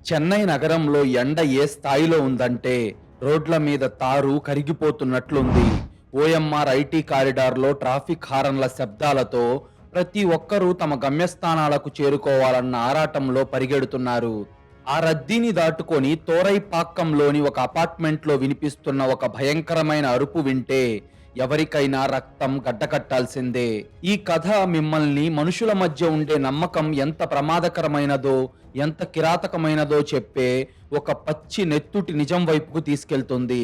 చెన్నై నగరంలో ఎండ ఏ స్థాయిలో ఉందంటే రోడ్ల మీద తారు కరిగిపోతున్నట్లుంది. ఓఎంఆర్ ఐటీ కారిడార్లో ట్రాఫిక్ హారన్ల శబ్దాలతో ప్రతి ఒక్కరూ తమ గమ్యస్థానాలకు చేరుకోవాలన్న ఆరాటంలో పరిగెడుతున్నారు. ఆ రద్దీని దాటుకొని తోరైపాక్కంలోని ఒక అపార్ట్మెంట్లో వినిపిస్తున్న ఒక భయంకరమైన అరుపు వింటే ఎవరికైనా రక్తం గడ్డకట్టాల్సిందే. ఈ కథ మిమ్మల్ని మనుషుల మధ్య ఉండే నమ్మకం ఎంత ప్రమాదకరమైనదో, ఎంత కిరాతకమైనదో చెప్పే ఒక పచ్చి నెత్తుటి నిజం వైపుకు తీసుకెళ్తుంది.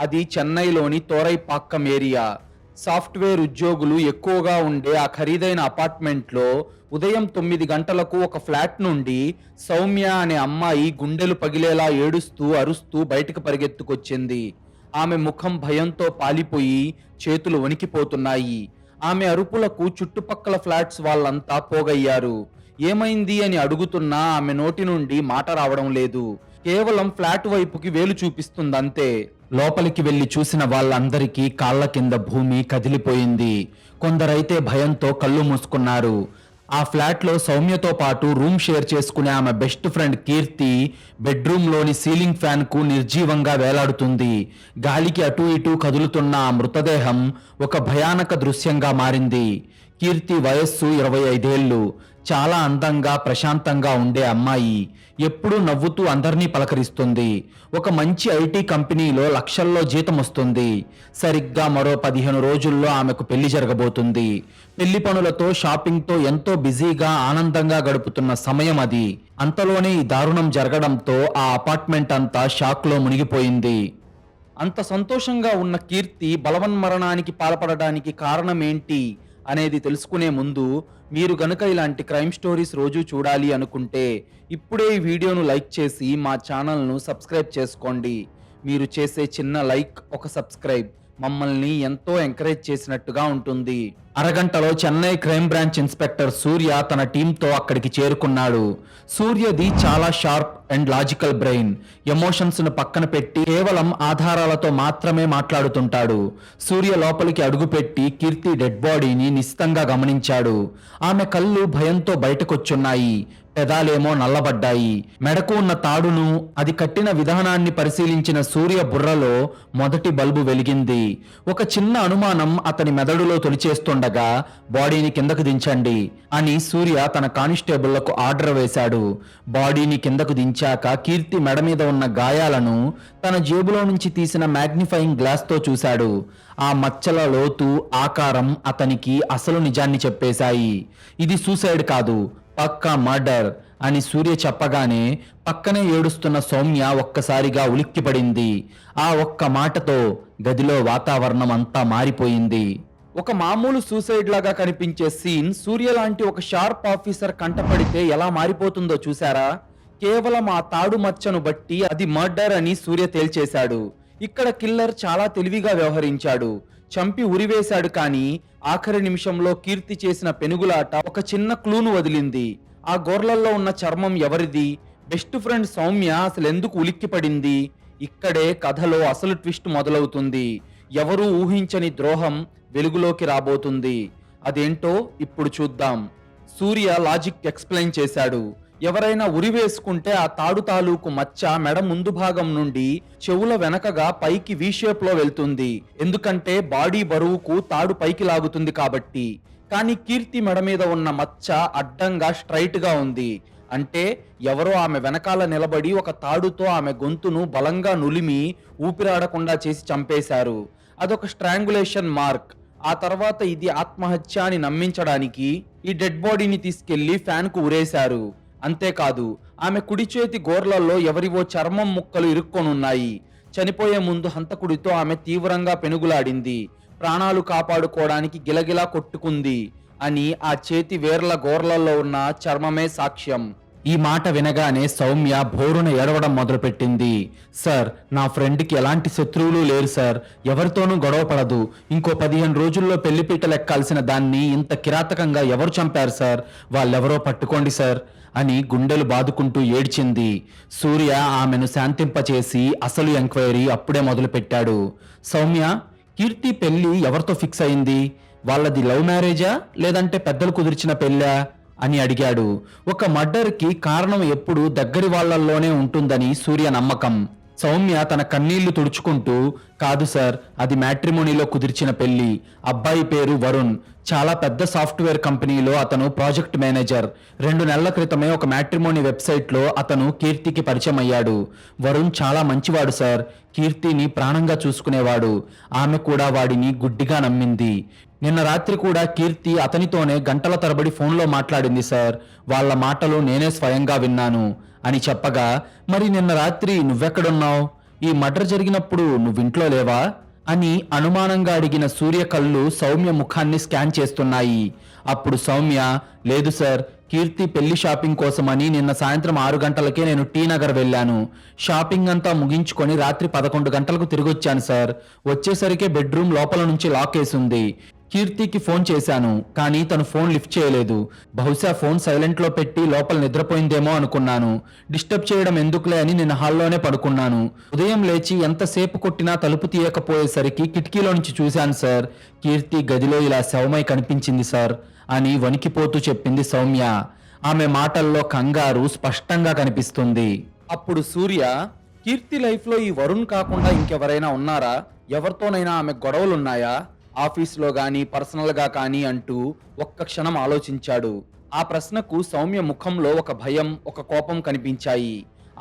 అది చెన్నైలోని తోరైపాక్కం ఏరియా. సాఫ్ట్వేర్ ఉద్యోగులు ఎక్కువగా ఉండే ఆ ఖరీదైన అపార్ట్మెంట్లో ఉదయం 9 గంటలకు ఒక ఫ్లాట్ నుండి సౌమ్య అనే అమ్మాయి గుండెలు పగిలేలా ఏడుస్తూ అరుస్తూ బయటకు పరిగెత్తుకొచ్చింది. ఆమె ముఖం భయంతో పాలిపోయి చేతులు వణికిపోతున్నాయి. ఆమె అరుపులకు చుట్టుపక్కల ఫ్లాట్స్ వాళ్ళంతా పోగయ్యారు. ఏమైంది అని అడుగుతున్నా ఆమె నోటి నుండి మాట రావడం లేదు. కేవలం ఫ్లాట్ వైపుకి వేలు చూపిస్తుందంతే. లోపలికి వెళ్లి చూసిన వాళ్ళందరికీ కాళ్ల కింద భూమి కదిలిపోయింది. కొందరైతే భయంతో కళ్ళు మూసుకున్నారు. ఆ ఫ్లాట్లో సౌమ్యతో పాటు రూమ్ షేర్ చేసుకునే ఆమె బెస్ట్ ఫ్రెండ్ కీర్తి బెడ్రూమ్లోని సీలింగ్ ఫ్యాన్కు నిర్జీవంగా వేలాడుతుంది. గాలికి అటూ ఇటూ కదులుతున్న ఆ మృతదేహం ఒక భయానక దృశ్యంగా మారింది. కీర్తి వయస్సు 25 ఏళ్ళు. చాలా అందంగా ప్రశాంతంగా ఉండే అమ్మాయి. ఎప్పుడూ నవ్వుతూ అందరినీ పలకరిస్తుంది. ఒక మంచి ఐటీ కంపెనీలో లక్షల్లో జీతం వస్తుంది. సరిగ్గా మరో 15 రోజుల్లో ఆమెకు పెళ్లి జరగబోతుంది. పెళ్లి పనులతో షాపింగ్తో ఎంతో బిజీగా ఆనందంగా గడుపుతున్న సమయం అది. అంతలోనే ఈ దారుణం జరగడంతో ఆ అపార్ట్మెంట్ అంతా షాక్లో మునిగిపోయింది. అంత సంతోషంగా ఉన్న కీర్తి బలవన్మరణానికి పాల్పడడానికి కారణమేంటి అనేది తెలుసుకునే ముందు మీరు గనుక ఇలాంటి క్రైమ్ స్టోరీస్ రోజు చూడాలి అనుకుంటే ఇప్పుడే ఈ వీడియోను లైక్ చేసి మా ఛానల్ను సబ్స్క్రైబ్ చేసుకోండి. మీరు చేసే చిన్న లైక్, ఒక సబ్స్క్రైబ్ మమ్మల్ని ఎంతో ఎంకరేజ్ చేసినట్టుగా ఉంటుంది. అరగంటలో చెన్నై క్రైమ్ బ్రాంచ్ ఇన్స్పెక్టర్ సూర్య తన టీంతో అక్కడికి చేరుకున్నాడు. సూర్యది చాలా sharp and logical brain. Emotions ను పక్కన పెట్టి కేవలం ఆధారాలతో మాత్రమే మాట్లాడుతుంటాడు. సూర్య లోపలికి అడుగుపెట్టి కీర్తి డెడ్ బాడీని నిశితంగా గమనించాడు. ఆమె కళ్ళు భయంతో బయటకొచ్చున్నాయి. పెదాలేమో నల్లబడ్డాయి. మెడకు ఉన్న తాడును, అది కట్టిన విధానాన్ని పరిశీలించిన సూర్య బుర్రలో మొదటి బల్బు వెలిగింది. ఒక చిన్న అనుమానం అతని మెదడులో తొలిచేస్తుండగా బాడీని కిందకు దించండి అని సూర్య తన కానిస్టేబుళ్లకు ఆర్డర్ వేశాడు. బాడీని కిందకు దించాక కీర్తి మెడ మీద ఉన్న గాయాలను తన జేబులో నుంచి తీసిన మ్యాగ్నిఫైయింగ్ గ్లాస్తో చూశాడు. ఆ మచ్చల లోతు, ఆకారం అతనికి అసలు నిజాన్ని చెప్పేశాయి. ఇది సూసైడ్ కాదు, పక్కా మర్డర్ అని సూర్య చెప్పగానే పక్కనే ఏడుస్తున్న సౌమ్య ఒక్కసారిగా ఉలిక్కిపడింది. ఆ ఒక్క మాటతో గదిలో వాతావరణం అంతా మారిపోయింది. ఒక మామూలు సూసైడ్ లాగా కనిపించే సీన్ సూర్య లాంటి ఒక షార్ప్ ఆఫీసర్ కంటపడితే ఎలా మారిపోతుందో చూసారా? కేవలం ఆ తాడు మచ్చను బట్టి అది మర్డర్ అని సూర్య తేల్చేశాడు. ఇక్కడ కిల్లర్ చాలా తెలివిగా వ్యవహరించాడు. చంపి ఉరివేశాడు, కానీ ఆఖరి నిమిషంలో కీర్తి చేసిన పెనుగులాట ఒక చిన్న క్లూను వదిలింది. ఆ గోర్లల్లో ఉన్న చర్మం ఎవరిది? బెస్ట్ ఫ్రెండ్ సౌమ్య అసలెందుకు ఉలిక్కిపడింది? ఇక్కడే కథలో అసలు ట్విస్ట్ మొదలవుతుంది. ఎవరూ ఊహించని ద్రోహం వెలుగులోకి రాబోతుంది. అదేంటో ఇప్పుడు చూద్దాం. సూర్య లాజిక్ ఎక్స్ప్లెయిన్ చేశాడు. ఎవరైనా ఉరి వేసుకుంటే ఆ తాడు తాలూకు మచ్చ మెడ ముందు భాగం నుండి చెవుల వెనకగా పైకి వి షేప్ లో వెళ్తుంది. ఎందుకంటే బాడీ బరువుకు తాడు పైకి లాగుతుంది కాబట్టి. కానీ కీర్తి మెడ మీద ఉన్న మచ్చ అడ్డంగా స్ట్రైట్ గా ఉంది. అంటే ఎవరో ఆమె వెనకాల నిలబడి ఒక తాడుతో ఆమె గొంతును బలంగా నులిమి ఊపిరాడకుండా చేసి చంపేశారు. అదొక స్ట్రాంగులేషన్ మార్క్. ఆ తర్వాత ఇది ఆత్మహత్య అని నమ్మించడానికి ఈ డెడ్ బాడీని తీసుకెళ్లి ఫ్యాన్ కు ఉరేశారు. అంతేకాదు, ఆమె కుడి చేతి గోర్లల్లో ఎవరివో చర్మం ముక్కలు ఇరుక్కొనున్నాయి. చనిపోయే ముందు హంతకుడితో ఆమె తీవ్రంగా పెనుగులాడింది. ప్రాణాలు కాపాడుకోవడానికి గిలగిలా కొట్టుకుంది అని ఆ చేతి వేర్ల గోర్లల్లో ఉన్న చర్మమే సాక్ష్యం. ఈ మాట వినగానే సౌమ్య భోరున ఏడవడం మొదలుపెట్టింది. సార్, నా ఫ్రెండ్కి ఎలాంటి శత్రువులు లేరు సార్. ఎవరితోనూ గొడవ పడదు. ఇంకో 15 రోజుల్లో పెళ్లిపీటలు ఎక్కాల్సిన దాన్ని ఇంత కిరాతకంగా ఎవరు చంపారు సార్? వాళ్ళెవరో పట్టుకోండి సార్ అని గుండెలు బాదుకుంటూ ఏడ్చింది. సూర్య ఆమెను శాంతింపచేసి అసలు ఎంక్వైరీ అప్పుడే మొదలుపెట్టాడు. సౌమ్య, కీర్తి పెళ్లి ఎవరితో ఫిక్స్ అయింది? వాళ్ళది లవ్ మ్యారేజా లేదంటే పెద్దలు కుదిర్చిన పెళ్ళా? అని అడిగాడు. ఒక మర్డర్కి కారణం ఎప్పుడు దగ్గరి వాళ్ళల్లోనే ఉంటుందని సూర్య నమ్మకం. సౌమ్య తన కన్నీళ్లు తుడుచుకుంటూ, కాదు సార్, అది మ్యాట్రిమోనీలో కుదిర్చిన పెళ్లి. అబ్బాయి పేరు వరుణ్. చాలా పెద్ద సాఫ్ట్వేర్ కంపెనీలో అతను ప్రాజెక్ట్ మేనేజర్. 2 నెలల క్రితమే ఒక మ్యాట్రిమోనీ వెబ్సైట్లో అతను కీర్తికి పరిచయం అయ్యాడు. వరుణ్ చాలా మంచివాడు సార్. కీర్తిని ప్రాణంగా చూసుకునేవాడు. ఆమె కూడా వాడిని గుడ్డిగా నమ్మింది. నిన్న రాత్రి కూడా కీర్తి అతనితోనే గంటల తరబడి ఫోన్లో మాట్లాడింది సార్. వాళ్ళ మాటలు నేనే స్వయంగా విన్నాను అని చెప్పగా, మరి నిన్న రాత్రి నువ్వెక్కడున్నావు? ఈ మర్డర్ జరిగినప్పుడు నువ్వింట్లో లేవా అని అనుమానంగా అడిగిన సూర్య కళ్ళు సౌమ్య ముఖాన్ని స్కాన్ చేస్తున్నాయి. అప్పుడు సౌమ్య, లేదు సార్, కీర్తి పెళ్లి షాపింగ్ కోసమని నిన్న సాయంత్రం 6 గంటలకే నేను టీ నగర్ వెళ్ళాను. షాపింగ్ అంతా ముగించుకొని రాత్రి 11 గంటలకు తిరిగొచ్చాను సార్. వచ్చేసరికి బెడ్రూమ్ లోపల నుంచి లాక్ వేసింది. కీర్తికి ఫోన్ చేశాను, కానీ తను ఫోన్ లిఫ్ట్ చేయలేదు. బహుశా ఫోన్ సైలెంట్లో పెట్టి లోపల నిద్రపోయిందేమో అనుకున్నాను. డిస్టర్బ్ చేయడం ఎందుకులే అని నేను హాల్లోనే పడుకున్నాను. ఉదయం లేచి ఎంతసేపు కొట్టినా తలుపు తీయకపోయేసరికి కిటికీలో నుంచి చూశాను సార్. కీర్తి గదిలో ఇలా శవమై కనిపించింది సార్ అని వణికిపోతూ చెప్పింది సౌమ్య. ఆమె మాటల్లో కంగారు స్పష్టంగా కనిపిస్తుంది. అప్పుడు సూర్య, కీర్తి లైఫ్లో ఈ వరుణ్ కాకుండా ఇంకెవరైనా ఉన్నారా? ఎవరితోనైనా ఆమె గొడవలున్నాయా? ఆఫీస్లో గాని పర్సనల్గా కానీ అంటూ ఒక్క క్షణం ఆలోచించాడు. ఆ ప్రశ్నకు సౌమ్య ముఖంలో ఒక భయం, ఒక కోపం కనిపించాయి.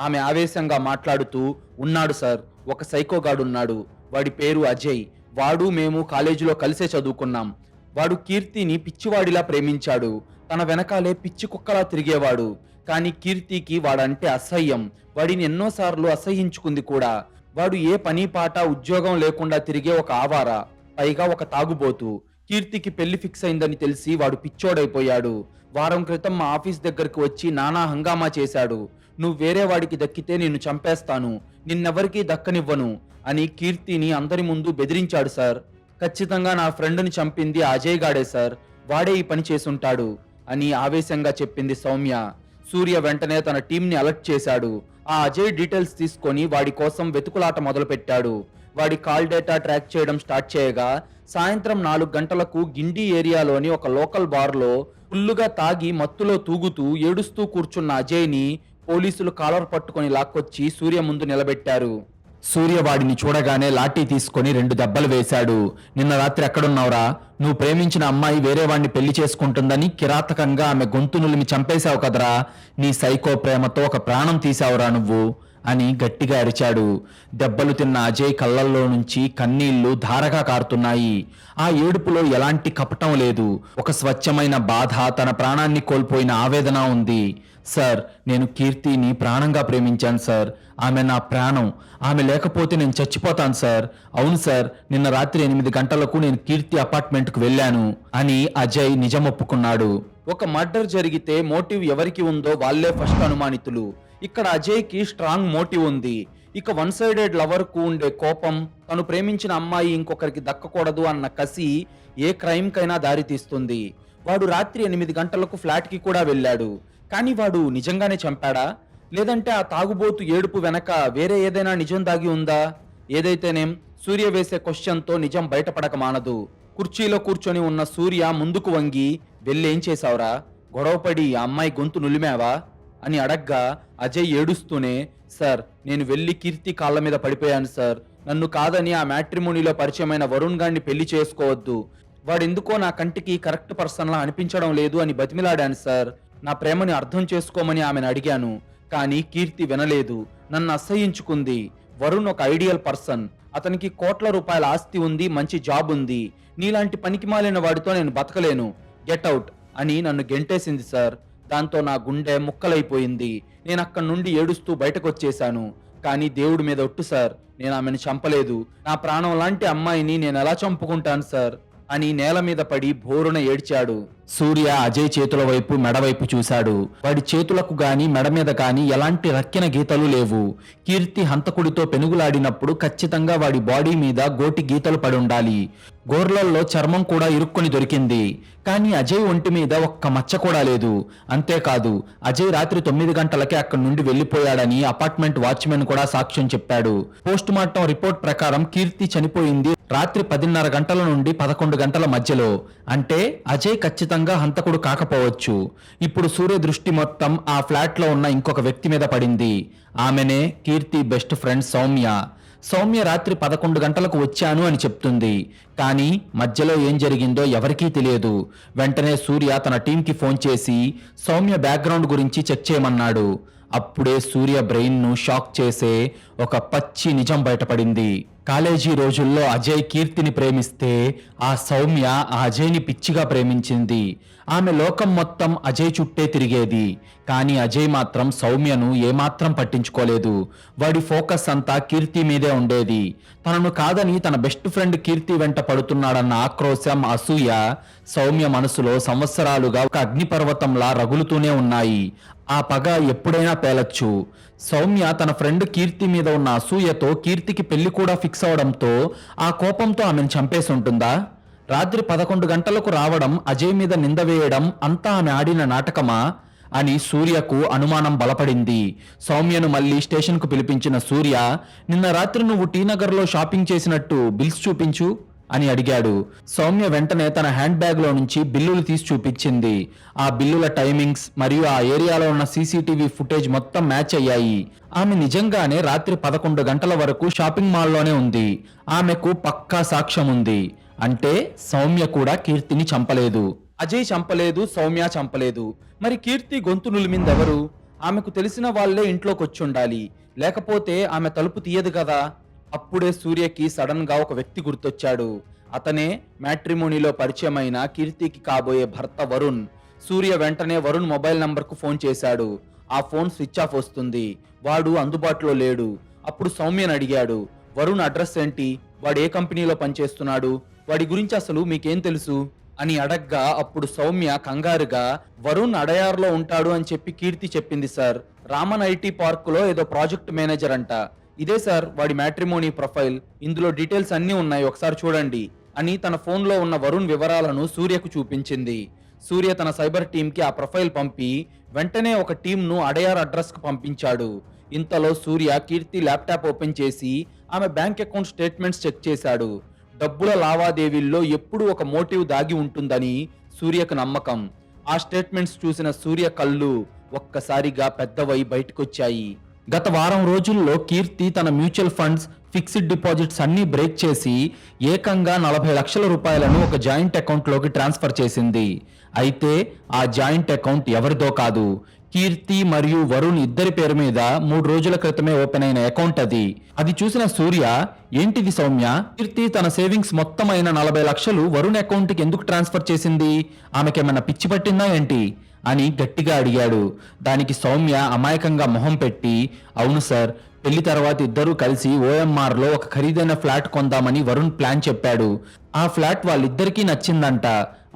ఆమె ఆవేశంగా మాట్లాడుతూ, ఉన్నాడు సార్, ఒక సైకోగాడున్నాడు. వాడి పేరు అజయ్. వాడు మేము కాలేజీలో కలిసే చదువుకున్నాం. వాడు కీర్తిని పిచ్చివాడిలా ప్రేమించాడు. తన వెనకాలే పిచ్చి కుక్కలా తిరిగేవాడు. కానీ కీర్తికి వాడంటే అసహ్యం. వాడిని ఎన్నోసార్లు అసహ్యించుకుంది కూడా. వాడు ఏ పని పాట ఉద్యోగం లేకుండా తిరిగే ఒక ఆవారా, పైగా ఒక తాగుబోతు. కీర్తికి పెళ్లి ఫిక్స్ అయిందని తెలిసి వాడు పిచ్చోడైపోయాడు. వారం క్రితం మా ఆఫీస్ దగ్గరకు వచ్చి నానా హంగామా చేశాడు. నువ్వు వేరే వాడికి దక్కితే నిన్ను చంపేస్తాను, నిన్నెవరికీ దక్కనివ్వను అని కీర్తిని అందరి ముందు బెదిరించాడు సార్. ఖచ్చితంగా నా ఫ్రెండ్ని చంపింది అజయ్ గాడే సార్. వాడే ఈ పని చేసుంటాడు అని ఆవేశంగా చెప్పింది సౌమ్య. సూర్య వెంటనే తన టీంని అలర్ట్ చేశాడు. ఆ అజయ్ డీటెయిల్స్ తీసుకొని వాడి కోసం వెతుకులాట మొదలుపెట్టాడు. వాడి కాల్ డేటా ట్రాక్ చేయడం స్టార్ట్ చేయగా, సాయంత్రం 4 గంటలకు గిండి ఏరియాలోని ఒక లోకల్ బార్లో ఫుల్లుగా తాగి మత్తులో తూగుతూ ఏడుస్తూ కూర్చున్న అజయ్ని పోలీసులు కాలర్ పట్టుకొని లాక్కొచ్చి సూర్య ముందు నిలబెట్టారు. సూర్య వాడిని చూడగానే లాఠీ తీసుకొని 2 దెబ్బలు వేశాడు. నిన్న రాత్రి ఎక్కడున్నావురా? నువ్వు ప్రేమించిన అమ్మాయి వేరే వాడిని పెళ్లి చేసుకుంటుందని కిరాతకంగా ఆమె గొంతు నులిమి చంపేశావు కదరా. నీ సైకో ప్రేమతో ఒక ప్రాణం తీసావురా నువ్వు అని గట్టిగా అరిచాడు. దెబ్బలు తిన్న అజయ్ కళ్ళల్లో నుంచి కన్నీళ్లు ధారగా కారుతున్నాయి. ఆ ఏడుపులో ఎలాంటి కపటం లేదు. ఒక స్వచ్ఛమైన బాధ, తన ప్రాణాన్ని కోల్పోయిన ఆవేదన ఉంది. సార్, నేను కీర్తిని ప్రాణంగా ప్రేమించాను సార్. ఆమె నా ప్రాణం. ఆమె లేకపోతే నేను చచ్చిపోతాను సార్. అవును సార్, నిన్న రాత్రి 8 గంటలకు నేను కీర్తి అపార్ట్మెంట్కు వెళ్ళాను అని అజయ్ నిజం ఒప్పుకున్నాడు. ఒక మర్డర్ జరిగితే మోటివ్ ఎవరికి ఉందో వాళ్ళే ఫస్ట్ అనుమానితులు. ఇక్కడ అజయ్కి స్ట్రాంగ్ మోటివ్ ఉంది. ఇక వన్ సైడెడ్ లవర్ కు ఉండే కోపం, తను ప్రేమించిన అమ్మాయి ఇంకొకరికి దక్కకూడదు అన్న కసి ఏ క్రైమ్ కైనా దారితీస్తుంది. వాడు రాత్రి 8 గంటలకు ఫ్లాట్ కి కూడా వెళ్ళాడు. కానీ వాడు నిజంగానే చంపాడా, లేదంటే ఆ తాగుబోతు ఏడుపు వెనక వేరే ఏదైనా నిజం దాగి ఉందా? ఏదైతేనేం సూర్య వేసే క్వశ్చన్తో నిజం బయటపడక మానదు. కుర్చీలో కూర్చొని ఉన్న సూర్య ముందుకు వంగి, వెళ్ళేం చేశావురా? గొడవపడి ఆ అమ్మాయి గొంతు నులిమావా అని అడగ్గా అజయ్ ఏడుస్తూనే, సార్, నేను వెళ్ళి కీర్తి కాళ్ళ మీద పడిపోయాను సార్. నన్ను కాదని ఆ మ్యాట్రిమోనీలో పరిచయమైన వరుణ్ గారిని పెళ్లి చేసుకోవద్దు. వాడెందుకో నా కంటికి కరెక్ట్ పర్సన్లా అనిపించడం లేదు అని బతిమిలాడాను సార్. నా ప్రేమని అర్థం చేసుకోమని ఆమెను అడిగాను. కానీ కీర్తి వినలేదు, నన్ను అసహ్యించుకుంది. వరుణ్ ఒక ఐడియల్ పర్సన్. అతనికి కోట్ల రూపాయల ఆస్తి ఉంది, మంచి జాబ్ ఉంది. నీలాంటి పనికి మాలిన వాడితో నేను బతకలేను, గెట్ అవుట్ అని నన్ను గెంటేసింది సార్. దాంతో నా గుండె ముక్కలైపోయింది. నేను అక్కడి నుండి ఏడుస్తూ బయటకు వచ్చేశాను. కానీ దేవుడి మీద ఒట్టు సార్, నేను ఆమెను చంపలేదు. నా ప్రాణం లాంటి అమ్మాయిని నేను ఎలా చంపుకుంటాను సార్ అని నేల మీద పడి బోరున ఏడ్చాడు. సూర్య అజయ్ చేతుల వైపు, మెడ వైపు చూశాడు. వాడి చేతులకు గాని మెడ మీద కాని ఎలాంటి రక్కిన గీతలు లేవు. కీర్తి హంతకుడితో పెనుగులాడినప్పుడు ఖచ్చితంగా వాడి బాడీ మీద గోటి గీతలు పడి ఉండాలి. గోర్లల్లో చర్మం కూడా ఇరుక్కొని దొరికింది. కానీ అజయ్ ఒంటి మీద ఒక్క మచ్చ కూడా లేదు. అంతేకాదు, అజయ్ రాత్రి 9 గంటలకే అక్కడి నుండి వెళ్లిపోయాడని అపార్ట్మెంట్ వాచ్మెన్ కూడా సాక్ష్యం చెప్పాడు. పోస్ట్ మార్టం రిపోర్ట్ ప్రకారం కీర్తి చనిపోయింది రాత్రి 10:30 గంటల నుండి 11 గంటల మధ్యలో. అంటే అజయ్ ఖచ్చితంగా హంతకుడు కాకపోవచ్చు. ఇప్పుడు సూర్య దృష్టి మొత్తం ఆ ఫ్లాట్లో ఉన్న ఇంకొక వ్యక్తి మీద పడింది. ఆమెనే కీర్తి బెస్ట్ ఫ్రెండ్ సౌమ్య. సౌమ్య రాత్రి 11 గంటలకు వచ్చాను అని చెప్తుంది. కానీ మధ్యలో ఏం జరిగిందో ఎవరికీ తెలియదు. వెంటనే సూర్య తన టీంకి ఫోన్ చేసి సౌమ్య బ్యాక్గ్రౌండ్ గురించి చెక్ చేయమన్నాడు. అప్పుడే సూర్య బ్రెయిన్ను షాక్ చేసే ఒక పచ్చి నిజం బయటపడింది. కాలేజీ రోజుల్లో అజయ్ కీర్తిని ప్రేమిస్తే ఆ సౌమ్య ఆ అజయ్ని పిచ్చిగా ప్రేమించింది. ఆమె లోకం మొత్తం అజయ్ చుట్టే తిరిగేది. కానీ అజయ్ మాత్రం సౌమ్యను ఏమాత్రం పట్టించుకోలేదు. వాడి ఫోకస్ అంతా కీర్తి మీదే ఉండేది. తనను కాదని తన బెస్ట్ ఫ్రెండ్ కీర్తి వెంట పడుతున్నాడన్న ఆక్రోశం, అసూయ సౌమ్య మనసులో సంవత్సరాలుగా ఒక అగ్నిపర్వతంలా రగులుతూనే ఉన్నాయి. ఆ పగ ఎప్పుడైనా పేలొచ్చు. సౌమ్య తన ఫ్రెండ్ కీర్తి మీద ఉన్న అసూయతో కీర్తికి పెళ్లి కూడా ఫిక్స్ అవడంతో ఆ కోపంతో ఆమెను చంపేసి ఉంటుందా? రాత్రి 11 గంటలకు రావడం, అజయ్ మీద నింద వేయడం అంతా ఆమె ఆడిన నాటకమా అని సూర్యకు అనుమానం బలపడింది. సౌమ్యను మళ్ళీ స్టేషన్కు పిలిపించిన సూర్య, నిన్న రాత్రి నువ్వు టీనగర్లో షాపింగ్ చేసినట్టు బిల్స్ చూపించు అని అడిగాడు. సౌమ్య వెంటనే తన హ్యాండ్ బ్యాగ్ లో నుంచి బిల్లులు తీసి చూపించింది. ఆ బిల్లుల టైమింగ్స్ మరియు ఆ ఏరియాలో ఉన్న సీసీటీవీ ఫుటేజ్ మొత్తం మ్యాచ్ అయ్యాయి. ఆమె నిజంగానే రాత్రి 11 గంటల వరకు షాపింగ్ మాల్లోనే ఉంది. ఆమెకు పక్కా సాక్ష్యం ఉంది. అంటే సౌమ్య కూడా కీర్తిని చంపలేదు. అజయ్ చంపలేదు, సౌమ్య చంపలేదు. మరి కీర్తి గొంతు నులిమిందెవరు? ఆమెకు తెలిసిన వాళ్లే ఇంట్లోకొచ్చుండాలి. లేకపోతే ఆమె తలుపు తీయదు కదా. అప్పుడే సూర్యకి సడన్ గా ఒక వ్యక్తి గుర్తొచ్చాడు. అతనే మ్యాట్రిమోనీలో పరిచయమైన కీర్తికి కాబోయే భర్త వరుణ్. సూర్య వెంటనే వరుణ్ మొబైల్ నంబర్కు ఫోన్ చేశాడు. ఆ ఫోన్ స్విచ్ ఆఫ్ వస్తుంది. వాడు అందుబాటులో లేడు. అప్పుడు సౌమ్యను అడిగాడు, వరుణ్ అడ్రస్ ఏంటి? వాడు ఏ కంపెనీలో పనిచేస్తున్నాడు? వాడి గురించి అసలు మీకేం తెలుసు అని అడగ్గా అప్పుడు సౌమ్య కంగారుగా, వరుణ్ అడయార్లో ఉంటాడు అని చెప్పి కీర్తి చెప్పింది సార్. రామన్ ఐటీ పార్క్ లో ఏదో ప్రాజెక్ట్ మేనేజర్ అంట. ఇదే సార్ వాడి మ్యాట్రిమోనీ ప్రొఫైల్. ఇందులో డీటెయిల్స్ అన్నీ ఉన్నాయి, ఒకసారి చూడండి అని తన ఫోన్లో ఉన్న వరుణ్ వివరాలను సూర్యకు చూపించింది. సూర్య తన సైబర్ టీంకి ఆ ప్రొఫైల్ పంపి వెంటనే ఒక టీంను అడయార్ అడ్రస్కు పంపించాడు. ఇంతలో సూర్య కీర్తి ల్యాప్టాప్ ఓపెన్ చేసి ఆమె బ్యాంక్ అకౌంట్ స్టేట్మెంట్స్ చెక్ చేశాడు. డబ్బుల లావాదేవీల్లో ఎప్పుడూ ఒక మోటివ్ దాగి ఉంటుందని సూర్యకు నమ్మకం. ఆ స్టేట్మెంట్స్ చూసిన సూర్య కళ్ళు ఒక్కసారిగా పెద్దవై బయటకొచ్చాయి. గత వారం రోజుల్లో కీర్తి తన మ్యూచువల్ ఫండ్స్, ఫిక్స్డ్ డిపాజిట్స్ అన్ని బ్రేక్ చేసి ఏకంగా 40 లక్షల రూపాయలను ఒక జాయింట్ అకౌంట్లోకి ట్రాన్స్ఫర్ చేసింది. అయితే ఆ జాయింట్ అకౌంట్ ఎవరిదో కాదు, కీర్తి మరియు వరుణ్ ఇద్దరి పేరు మీద 3 రోజుల క్రితమే ఓపెన్ అయిన అకౌంట్ అది. అది చూసిన సూర్య, ఏంటిది సౌమ్య, కీర్తి తన సేవింగ్స్ మొత్తం అయిన 40 లక్షలు వరుణ్ అకౌంట్కి ఎందుకు ట్రాన్స్ఫర్ చేసింది? ఆమెకేమన్నా పిచ్చి పట్టిందా ఏంటి అని గట్టిగా అడిగాడు. దానికి సౌమ్య అమాయకంగా మొహం పెట్టి, అవును సార్, పెళ్లి తర్వాత ఇద్దరూ కలిసి ఓఎంఆర్ లో ఒక ఖరీదైన ఫ్లాట్ కొందామని వరుణ్ ప్లాన్ చెప్పాడు. ఆ ఫ్లాట్ వాళ్ళిద్దరికీ నచ్చిందంట.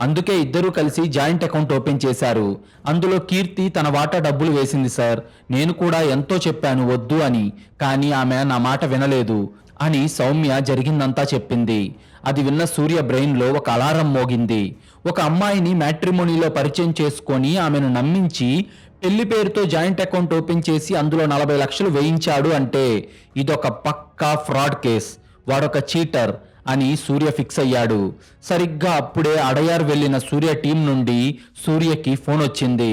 అందుకే ఇద్దరూ కలిసి జాయింట్ అకౌంట్ ఓపెన్ చేశారు. అందులో కీర్తి తన వాటా డబ్బులు వేసింది సార్. నేను కూడా ఎంతో చెప్పాను వద్దు అని, కానీ ఆమె నా మాట వినలేదు అని సౌమ్య జరిగిందంతా చెప్పింది. అది విన్న సూర్య బ్రెయిన్ లో ఒక అలారం మోగింది. ఒక అమ్మాయిని మ్యాట్రిమోనీలో పరిచయం చేసుకొని ఆమెను నమ్మించి పెళ్లి పేరుతో జాయింట్ అకౌంట్ ఓపెన్ చేసి అందులో 40 లక్షలు వేయించాడు అంటే ఇదొక పక్కా ఫ్రాడ్ కేస్. వాడొక చీటర్ అని సూర్య ఫిక్స్ అయ్యాడు. సరిగ్గా అప్పుడే అడయార్ వెళ్లిన సూర్య టీం నుండి సూర్యకి ఫోన్ వచ్చింది.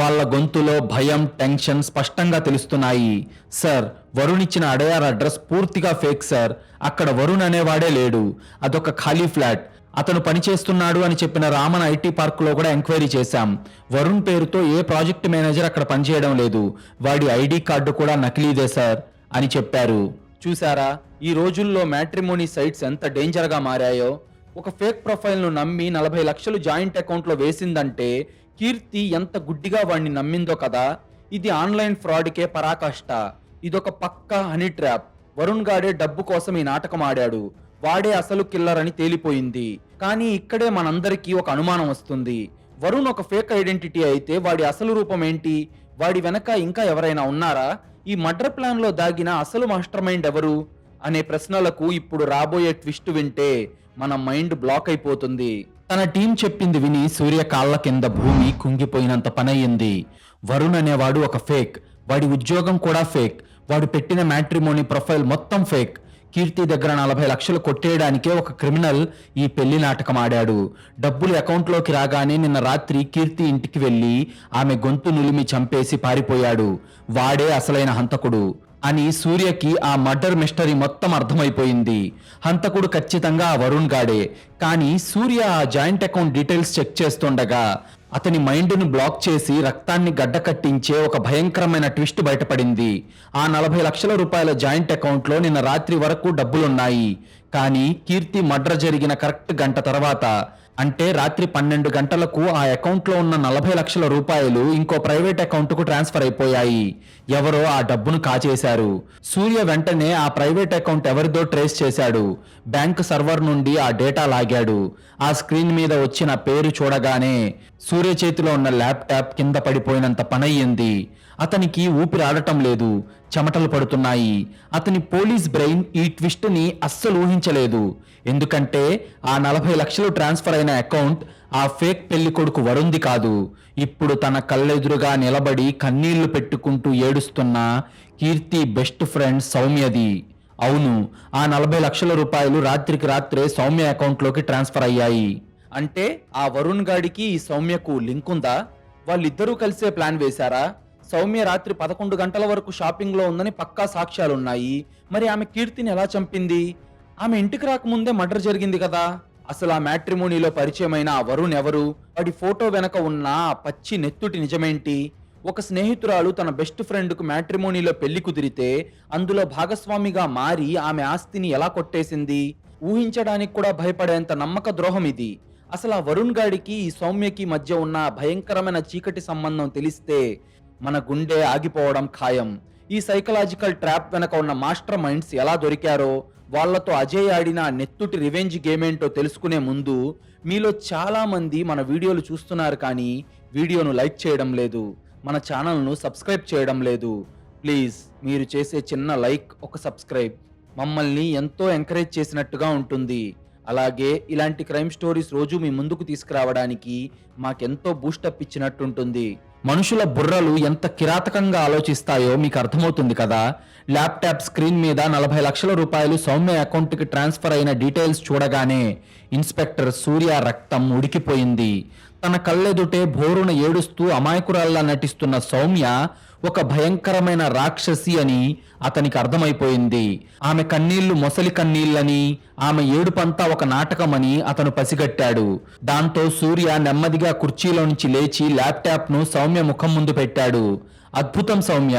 వాళ్ళ గొంతులో భయం, టెన్షన్ స్పష్టంగా తెలుస్తున్నాయి. సార్, వరుణ్ ఇచ్చిన అడయార్ అడ్రస్ పూర్తిగా ఫేక్ సార్. అక్కడ వరుణ్ అనేవాడే లేడు. అదొక ఖాళీ ఫ్లాట్. అతను పనిచేస్తున్నాడు అని చెప్పిన రామన్ ఐటీ పార్క్ లో కూడా ఎంక్వైరీ చేశాం. వరుణ్ పేరుతో ఏ ప్రాజెక్ట్ మేనేజర్ అక్కడ పనిచేయడం లేదు. వాడి ఐడి కార్డు కూడా నకిలీదే సార్ అని చెప్పారు. చూసారా, ఈ రోజుల్లో మ్యాట్రిమోనీ సైట్స్ ఎంత డేంజర్ గా మారాయో. ఒక ఫేక్ ప్రొఫైల్ ను నమ్మి 40 లక్షలు జాయింట్ అకౌంట్ లో వేసిందంటే కీర్తి ఎంత గుడ్డిగా వాడిని నమ్మిందో కదా. ఇది ఆన్లైన్ ఫ్రాడ్కే పరాకాష్ట. ఇదొక పక్కా హనీ ట్రాప్. వరుణ్ గాడే డబ్బు కోసం ఈ నాటకం ఆడాడు. వాడే అసలు కిల్లర్ అని తేలిపోయింది. కానీ ఇక్కడే మనందరికీ ఒక అనుమానం వస్తుంది. వరుణ్ ఒక ఫేక్ ఐడెంటిటీ అయితే వాడి అసలు రూపం ఏంటి? వాడి వెనక ఇంకా ఎవరైనా ఉన్నారా? ఈ మర్డర్ ప్లాన్ లో దాగిన అసలు మాస్టర్ మైండ్ ఎవరు అనే ప్రశ్నలకు ఇప్పుడు రాబోయే ట్విస్ట్ వింటే మన మైండ్ బ్లాక్ అయిపోతుంది. తన టీం చెప్పింది విని సూర్య కాళ్ల కింద భూమి కుంగిపోయినంత పనయ్యింది. వరుణ్ అనేవాడు ఒక ఫేక్. వాడి ఉద్యోగం కూడా ఫేక్. వాడు పెట్టిన మ్యాట్రిమోనీ ప్రొఫైల్ మొత్తం ఫేక్. కీర్తి దగ్గర 40 లక్షలు కొట్టేయడానికే ఒక క్రిమినల్ ఈ పెళ్లి నాటకం ఆడాడు. డబ్బులు అకౌంట్లోకి రాగానే నిన్న రాత్రి కీర్తి ఇంటికి వెళ్లి ఆమె గొంతు నులిమి చంపేసి పారిపోయాడు. వాడే అసలైన హంతకుడు అని సూర్యకి ఆ మర్డర్ మిస్టరీ మొత్తం అర్థమైపోయింది. హంతకుడు ఖచ్చితంగా ఆ వరుణ్ గాడే. కానీ సూర్య ఆ జాయింట్ అకౌంట్ డీటెయిల్స్ చెక్ చేస్తుండగా అతని మైండ్ను బ్లాక్ చేసి రక్తాన్ని గడ్డకట్టించే ఒక భయంకరమైన ట్విస్ట్ బయటపడింది. ఆ 40 లక్షల రూపాయల జాయింట్ అకౌంట్లో నిన్న రాత్రి వరకు డబ్బులున్నాయి. కానీ కీర్తి మర్డర్ జరిగిన కరెక్ట్ గంట తర్వాత, అంటే రాత్రి 12 గంటలకు ఆ అకౌంట్లో ఉన్న 40 లక్షల రూపాయలు ఇంకో ప్రైవేట్ అకౌంట్కు ట్రాన్స్ఫర్ అయిపోయాయి. ఎవరో ఆ డబ్బును కాజేశారు. సూర్య వెంటనే ఆ ప్రైవేట్ అకౌంట్ ఎవరిదో ట్రేస్ చేశాడు. బ్యాంక్ సర్వర్ నుండి ఆ డేటా లాగాడు. ఆ స్క్రీన్ మీద వచ్చిన పేరు చూడగానే సూర్య చేతిలో ఉన్న ల్యాప్టాప్ కింద పడిపోయినంత పనయ్యింది. అతనికి ఊపిరి ఆడటం లేదు, చెమటలు పడుతున్నాయి. అతని పోలీస్ బ్రెయిన్ ఈ ట్విస్ట్ ని అస్సలు ఊహించలేదు. ఎందుకంటే ఆ 40 లక్షలు ట్రాన్స్ఫర్ అయిన అకౌంట్ ఆ ఫేక్ పెళ్లి కొడుకు వరుణ్ది కాదు. ఇప్పుడు తన కళ్ళెదురుగా నిలబడి కన్నీళ్లు పెట్టుకుంటూ ఏడుస్తున్న కీర్తి బెస్ట్ ఫ్రెండ్ సౌమ్యది. అవును, ఆ 40 లక్షల రూపాయలు రాత్రికి రాత్రే సౌమ్య అకౌంట్లోకి ట్రాన్స్ఫర్ అయ్యాయి. అంటే ఆ వరుణ్ గాడికి ఈ సౌమ్యకు లింక్ ఉందా? వాళ్ళిద్దరూ కలిసే ప్లాన్ వేశారా? సౌమ్య రాత్రి 11 గంటల వరకు షాపింగ్ లో ఉందని పక్కా సాక్ష్యాలున్నాయి. మరి ఆమె కీర్తిని ఎలా చంపింది? ఆమె ఇంటికి రాకముందే మర్డర్ జరిగింది కదా. అసలు ఆ మ్యాట్రిమోనీలో పరిచయమైన ఆ వరుణ్ ఎవరు? వాడి ఫోటో వెనక ఉన్న ఆ పచ్చి నెత్తుటి నిజమేంటి? ఒక స్నేహితురాలు తన బెస్ట్ ఫ్రెండ్కు మ్యాట్రిమోనీలో పెళ్లి కుదిరితే అందులో భాగస్వామిగా మారి ఆమె ఆస్తిని ఎలా కొట్టేసింది? ఊహించడానికి కూడా భయపడేంత నమ్మక ద్రోహం ఇది. అసలు ఆ వరుణ్ గాడికి ఈ సౌమ్యకి మధ్య ఉన్న భయంకరమైన చీకటి సంబంధం తెలిస్తే మన గుండె ఆగిపోవడం ఖాయం. ఈ సైకలాజికల్ ట్రాప్ వెనక ఉన్న మాస్టర్ మైండ్స్ ఎలా దొరికారో, వాళ్లతో అజయ్ ఆడిన నెత్తుటి రివెంజ్ గేమ్ ఏంటో తెలుసుకునే ముందు మీలో చాలా మంది మన వీడియోలు చూస్తున్నారు కానీ వీడియోను లైక్ చేయడం లేదు, మన ఛానల్ను సబ్స్క్రైబ్ చేయడం లేదు. ప్లీజ్ మీరు చేసే చిన్న లైక్, ఒక సబ్స్క్రైబ్ మమ్మల్ని ఎంతో ఎంకరేజ్ చేసినట్టుగా ఉంటుంది. అలాగే ఇలాంటి క్రైమ్ స్టోరీస్ రోజు మీ ముందుకు తీసుకురావడానికి మాకెంతో బూస్టప్ ఇచ్చినట్టుంటుంది. మనుషుల బుర్రలు ఎంత కిరాతకంగా ఆలోచిస్తాయో మీకు అర్థమవుతుంది కదా. ల్యాప్టాప్ స్క్రీన్ మీద 40 లక్షల రూపాయలు సౌమ్య అకౌంట్కి ట్రాన్స్ఫర్ అయిన డీటెయిల్స్ చూడగానే ఇన్స్పెక్టర్ సూర్య రక్తం ఉడికిపోయింది. తన కళ్ళెదుటే భోరున ఏడుస్తూ అమాయకురాల్లా నటిస్తున్న సౌమ్య ఒక భయంకరమైన రాక్షసి అని అతనికి అర్థమైపోయింది. ఆమె కన్నీళ్లు మొసలి కన్నీళ్ళని, ఆమె ఏడుపంతా ఒక నాటకమని అతను పసిగట్టాడు. దాంతో సూర్య నెమ్మదిగా కుర్చీలో నుంచి లేచి ల్యాప్టాప్ ను సౌమ్య ముఖం ముందు పెట్టాడు. అద్భుతం సౌమ్య,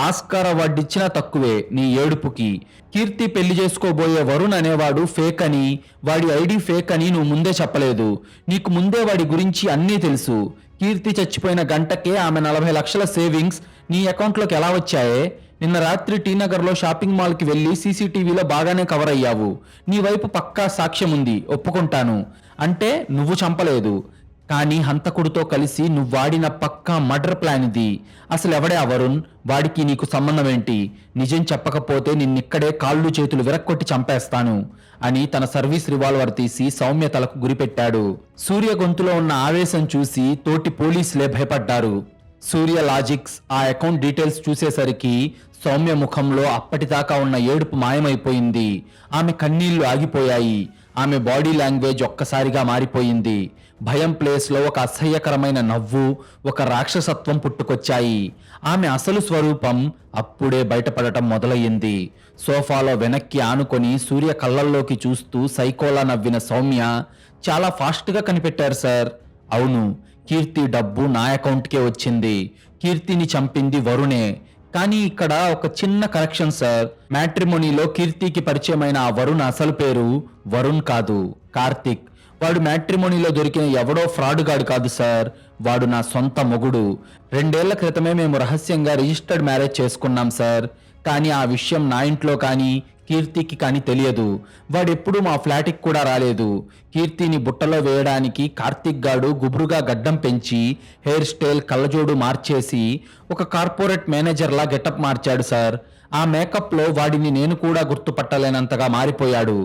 ఆస్కార్ అవార్డు ఇచ్చినా తక్కువే నీ ఏడుపుకి. కీర్తి పెళ్లి చేసుకోబోయే వరుణ్ అనేవాడు ఫేక్ అని, వాడి ఐడి ఫేక్ అని నువ్వు ముందే చెప్పలేదు. నీకు ముందే వాడి గురించి అన్నీ తెలుసు. కీర్తి చచ్చిపోయిన గంటకే ఆమె 40 లక్షల సేవింగ్స్ నీ అకౌంట్లోకి ఎలా వచ్చాయే? నిన్న రాత్రి టీనగర్లో షాపింగ్ మాల్కి వెళ్ళి సీసీటీవీలో బాగానే కవర్ అయ్యావు. నీ వైపు పక్కా సాక్ష్యం ఉంది, ఒప్పుకుంటాను. అంటే నువ్వు చంపలేదు, కానీ హంతకుడితో కలిసి నువ్వు వాడిన పక్కా మర్డర్ ప్లాన్ ఇది. అసలు ఎవడే ఆ వరుణ్? వాడికి నీకు సంబంధం ఏంటి? నిజం చెప్పకపోతే నిన్నిక్కడే కాళ్ళు చేతులు విరక్కొట్టి చంపేస్తాను అని తన సర్వీస్ రివాల్వర్ తీసి సౌమ్య తలకు గురిపెట్టాడు. సూర్య గొంతులో ఉన్న ఆవేశం చూసి తోటి పోలీసులే భయపడ్డారు. సూర్య లాజిక్స్ ఆ అకౌంట్ డీటెయిల్స్ చూసేసరికి సౌమ్య ముఖంలో అప్పటిదాకా ఉన్న ఏడుపు మాయమైపోయింది. ఆమె కన్నీళ్లు ఆగిపోయాయి. ఆమె బాడీ లాంగ్వేజ్ ఒక్కసారిగా మారిపోయింది. భయం ప్లేస్లో ఒక అసహ్యకరమైన నవ్వు, ఒక రాక్షసత్వం పుట్టుకొచ్చాయి. ఆమె అసలు స్వరూపం అప్పుడే బయటపడటం మొదలయ్యింది. సోఫాలో వెనక్కి ఆనుకొని సూర్య కళ్ళల్లోకి చూస్తూ సైకోలా నవ్విన సౌమ్య, చాలా ఫాస్ట్గా కనిపెట్టారు సార్. అవును, కీర్తి డబ్బు నా అకౌంట్కే వచ్చింది. కీర్తిని చంపింది వరుణే. కానీ ఇక్కడ ఒక చిన్న కరెక్షన్ సార్. మ్యాట్రిమోనీలో కీర్తికి పరిచయమైన ఆ వరుణ్ అసలు పేరు వరుణ్ కాదు, కార్తిక్. వాడు మ్యాట్రిమోనీలో దొరికిన ఎవడో ఫ్రాడ్ గాడు కాదు సార్. వాడు నా సొంత మొగుడు. 2 ఏళ్ల క్రితమే మేము రహస్యంగా రిజిస్టర్డ్ మ్యారేజ్ చేసుకున్నాం సార్. కానీ ఆ విషయం నా ఇంట్లో కానీ కీర్తికి కానీ తెలియదు. వాడెప్పుడు మా ఫ్లాట్కి కూడా రాలేదు. కీర్తిని బుట్టలో వేయడానికి కార్తిక్ గాడు గుబురుగా గడ్డం పెంచి హెయిర్ స్టైల్, కళ్ళజోడు మార్చేసి ఒక కార్పొరేట్ మేనేజర్లా గెటప్ మార్చాడు సార్. ఆ మేకప్లో వాడిని నేను కూడా గుర్తుపట్టలేనంతగా మారిపోయాడు.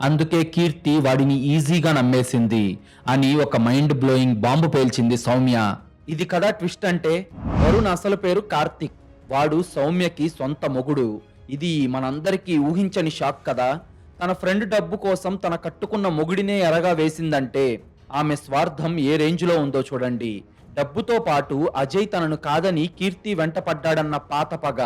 అందుకే కీర్తి వాడిని ఈజీగా నమ్మేసింది అని ఒక మైండ్ బ్లోయింగ్ బాంబు పేల్చింది సౌమ్య. ఇది కదా ట్విస్ట్ అంటే. వరుణ్ అసలు పేరు కార్తిక్. వాడు సౌమ్యకి సొంత మొగుడు. ఇది మనందరికీ ఊహించని షాక్ కదా. తన ఫ్రెండ్ డబ్బు కోసం తన కట్టుకున్న మొగుడినే ఎరగా వేసిందంటే ఆమె స్వార్థం ఏ రేంజ్లో ఉందో చూడండి. డబ్బుతో పాటు అజయ్ తనను కాదని కీర్తి వెంట పడ్డాడన్న పాత పగ,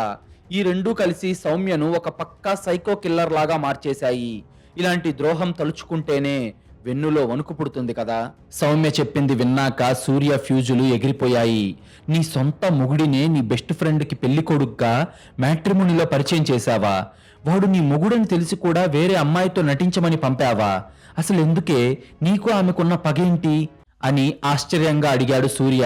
ఈ రెండూ కలిసి సౌమ్యను ఒక పక్కా సైకో కిల్లర్ లాగా మార్చేశాయి. ఇలాంటి ద్రోహం తలుచుకుంటేనే వెన్నులో వణుకు పుడుతుంది కదా. సౌమ్య చెప్పింది విన్నాక సూర్య ఫ్యూజులు ఎగిరిపోయాయి. నీ సొంత మొగుడినే నీ బెస్ట్ ఫ్రెండ్కి పెళ్లి కొడుగ్గా మ్యాట్రిమోనీలో పరిచయం చేశావా? వాడు నీ మొగుడని తెలిసి కూడా వేరే అమ్మాయితో నటించమని పంపావా? అసలు ఎందుకే? నీకు ఆమెకున్న పగేంటి అని ఆశ్చర్యంగా అడిగాడు సూర్య.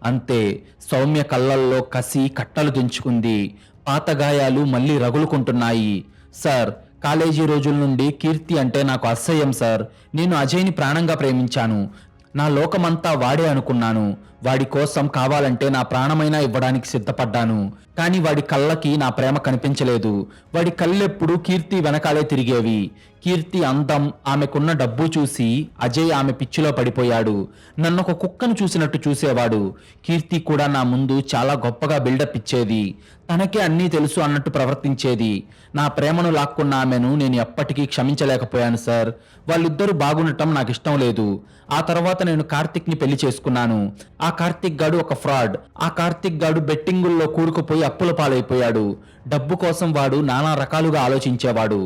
అంతే, సౌమ్య కళ్ళల్లో కసి కట్టలు దించుకుంది. పాత గాయాలు మళ్ళీ రగులుకుంటున్నాయి. సార్, కాలేజీ రోజుల నుండి కీర్తి అంటే నాకు అసహ్యం సార్. నేను అజయ్ని ప్రాణంగా ప్రేమించాను. నా లోకమంతా వాడే అనుకున్నాను. వాడి కోసం కావాలంటే నా ప్రాణమైనా ఇవ్వడానికి సిద్ధపడ్డాను. కానీ వాడి కళ్ళకి నా ప్రేమ కనిపించలేదు. వాడి కళ్ళెప్పుడు కీర్తి వెనకాలే తిరిగేవి. కీర్తి అందం, ఆమెకున్న డబ్బు చూసి అజయ్ ఆమె పిచ్చిలో పడిపోయాడు. నన్ను ఒక కుక్కను చూసినట్టు చూసేవాడు. కీర్తి కూడా నా ముందు చాలా గొప్పగా బిల్డప్ ఇచ్చేది. తనకే అన్నీ తెలుసు అన్నట్టు ప్రవర్తించేది. నా ప్రేమను లాక్కున్న ఆమెను నేను ఎప్పటికీ క్షమించలేకపోయాను సార్. వాళ్ళిద్దరూ బాగుండటం నాకు ఇష్టం లేదు. ఆ తర్వాత నేను కార్తిక్ని పెళ్లి చేసుకున్నాను. ఆ కార్తిక్ గాడు ఒక ఫ్రాడ్. ఆ కార్తిక్ గాడు బెట్టింగుల్లో కూరుకుపోయి అప్పుల పాలైపోయాడు. డబ్బు కోసం వాడు నానా రకాలుగా ఆలోచించేవాడు.